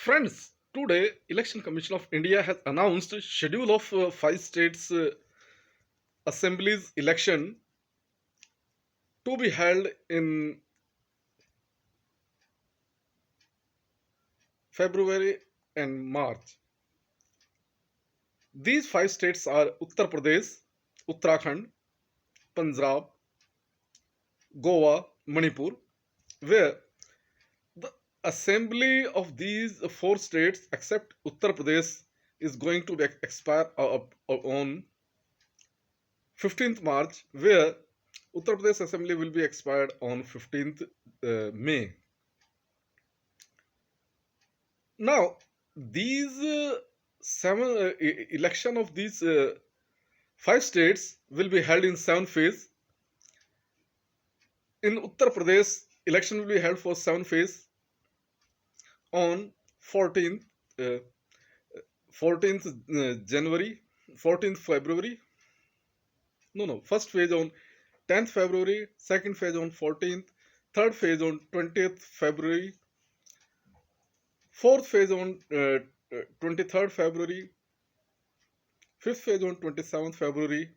Friends, today Election Commission of India has announced a schedule of five states assemblies election to be held in February and March. These five states are Uttar Pradesh, Uttarakhand, Punjab, Goa, Manipur, where the assembly of these four states except Uttar Pradesh is going to expire on 15th March, where Uttar Pradesh Assembly will be expired on 15th May. Now, these election of these five states will be held in seven phases. In Uttar Pradesh, election will be held for seven phases on 14th, uh, 14th January, 14th February. No, first phase on 10th February, second phase on 14th, third phase on 20th February, fourth phase on 23rd February, fifth phase on 27th February,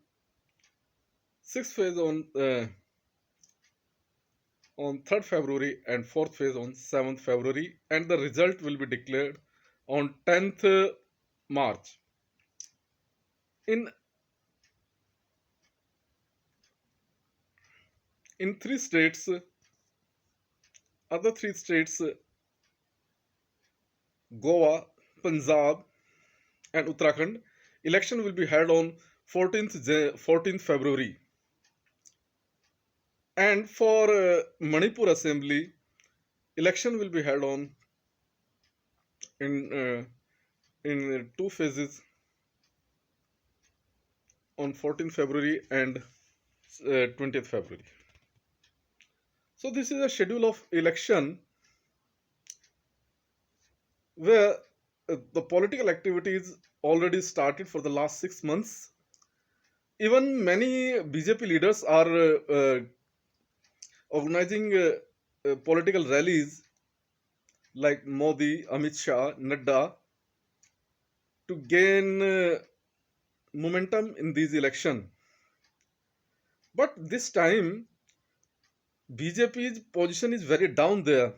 sixth phase on 3rd February, and fourth phase on 7th February, and the result will be declared on 10th March. In in three states, other three states, Goa, Punjab, and Uttarakhand, election will be held on 14th February. And for Manipur Assembly, election will be held on in uh, in two phases on 14th February and 20th February. So this is a schedule of election where the political activities already started for the last 6 months. Even many BJP leaders are organizing political rallies like Modi, Amit Shah, Nadda to gain momentum in these elections. But this time, BJP's position is very down there,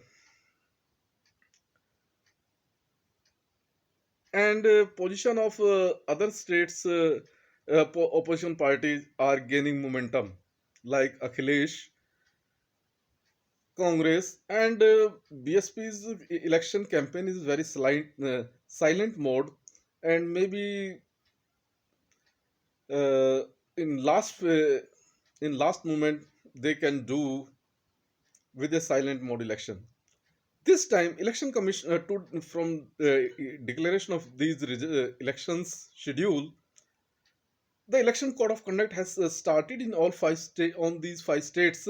and position of other states opposition parties are gaining momentum, like Akhilesh, Congress, and BSP's election campaign is very silent mode, and maybe uh, in last moment they can do with a silent mode election. This time, election commission from declaration of these elections schedule, the election code of conduct has started in all on these five states,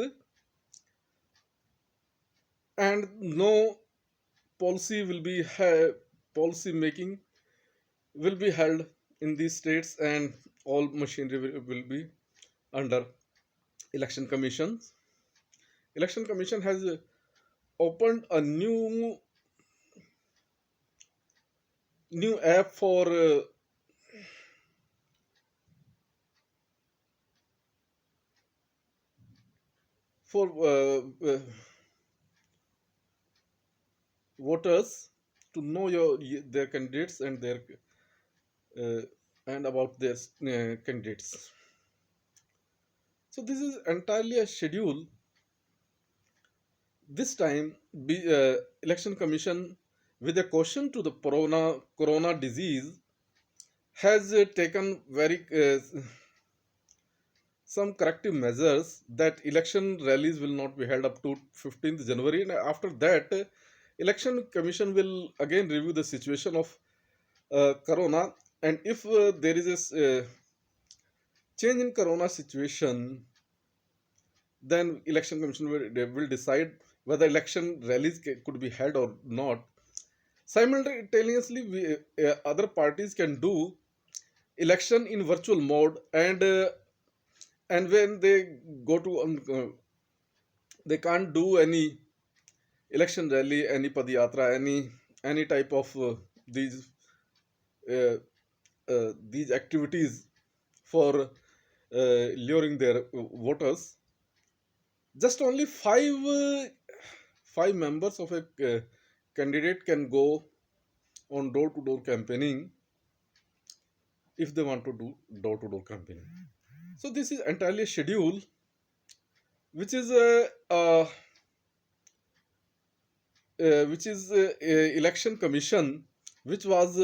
and no policy will be policy making will be held in these states, and all machinery will be under election commissions. Election commission has opened a new app for voters to know their candidates and their uh, and about their candidates. So this is entirely a schedule. This time, election commission, with a caution to the corona disease, has taken very some corrective measures that election rallies will not be held up to 15th January, and after that, election commission will again review the situation of corona, and if there is a change in corona situation, then election commission will decide whether election rallies could be held or not. Simultaneously, other parties can do election in virtual mode, and when they go to they can't do any election rally, any padiyatra, any any type of these uh, these activities for luring their voters. Just only five members of a candidate can go on door to door campaigning if they want to do door to door campaigning. So this is entirely a schedule which is election commission which was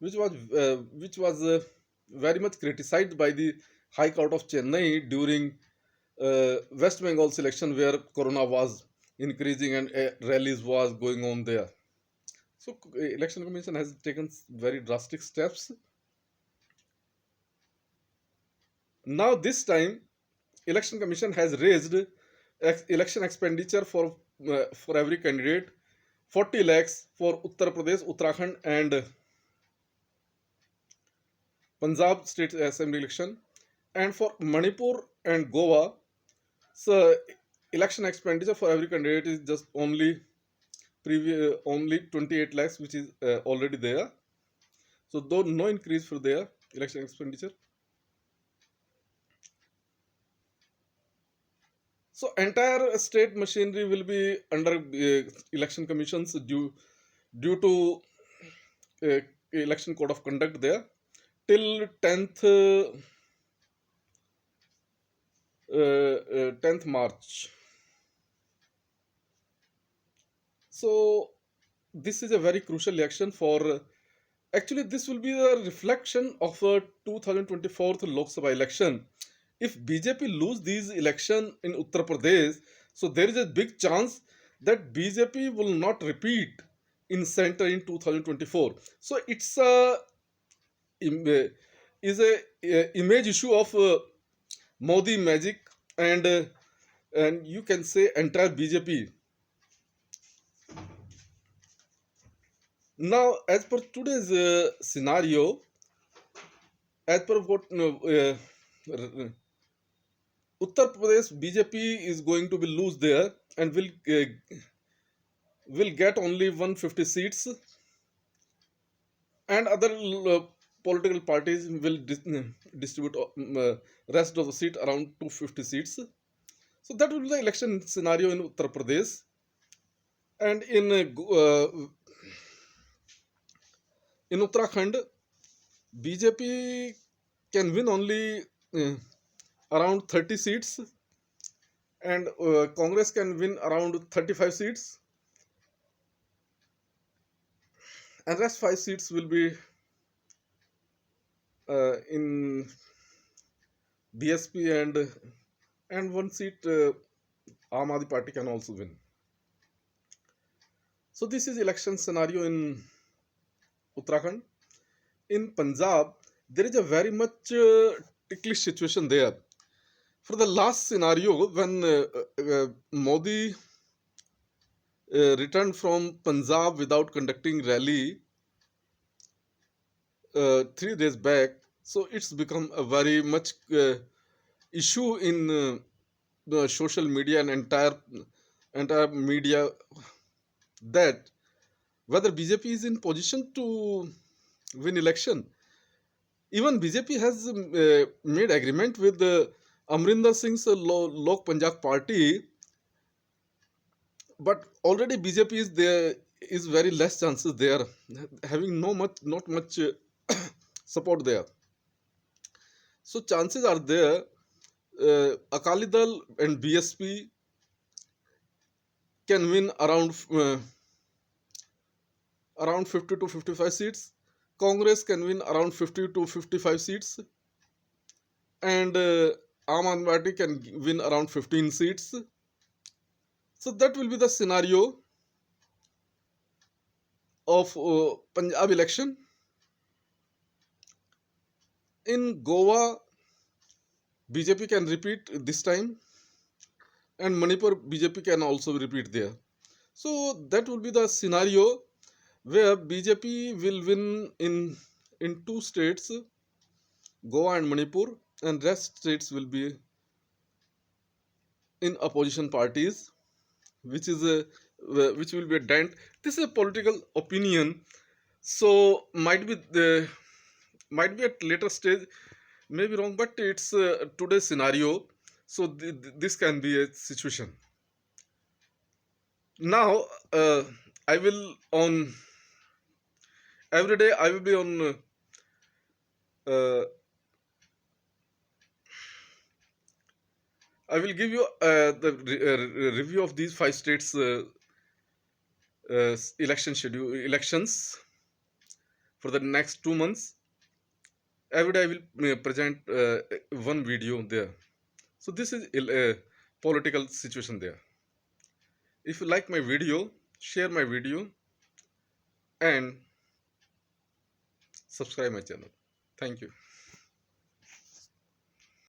which was very much criticized by the High Court of Chennai during West Bengal's election where corona was increasing and rallies was going on there. So election commission has taken very drastic steps. Now this time election commission has raised election expenditure for every candidate 40 lakhs for Uttar Pradesh, Uttarakhand and Punjab state assembly election, and for Manipur and Goa. So election expenditure for every candidate is just only 28 lakhs, which is already there. So though no increase for their election expenditure. So entire state machinery will be under election commissions due to uh, election code of conduct there till 10th March. So this is a very crucial election for. Actually, this will be a reflection of a 2024 Lok Sabha election. If BJP lose these election in Uttar Pradesh, so there is a big chance that BJP will not repeat in center in 2024. So it's is a image issue of Modi magic and you can say entire BJP. Now, as per today's scenario, as per what Uttar Pradesh BJP is going to be lose there and will get only 150 seats, and other political parties will distribute rest of the seat around 250 seats. So that will be the election scenario in Uttar Pradesh, and in Uttarakhand, BJP can win only around 30 seats, and Congress can win around 35 seats, and rest 5 seats will be in BSP and one seat Aam Aadmi Party can also win. So this is election scenario in Uttarakhand. In Punjab, there is a very much ticklish situation there. For the last scenario, when Modi returned from Punjab without conducting rally 3 days back, so it's become a very much issue in the social media and entire media that whether BJP is in position to win election. Even BJP has made agreement with Amrinder Singh's Lok Panjak party, but already BJP is there is very less chances there, having not much support there. So chances are there. Akali Dal and BSP can win around 50 to 55 seats. Congress can win around 50 to 55 seats, and Aam Aadmi Party can win around 15 seats. So that will be the scenario of Punjab election. In Goa, BJP can repeat this time, and Manipur BJP can also repeat there. So that will be the scenario where BJP will win in 2 states, Goa and Manipur, and rest states will be in opposition parties, which is which will be a dent. This is a political opinion, so might be at later stage, maybe wrong, but it's today's scenario. So this can be a situation. Now, I will on every day. I will be on. Uh, I will give you the review of these five states' election schedule elections for the next 2 months. Every day I will present one video there. So this is a political situation there. If you like my video, share my video and subscribe my channel. Thank you.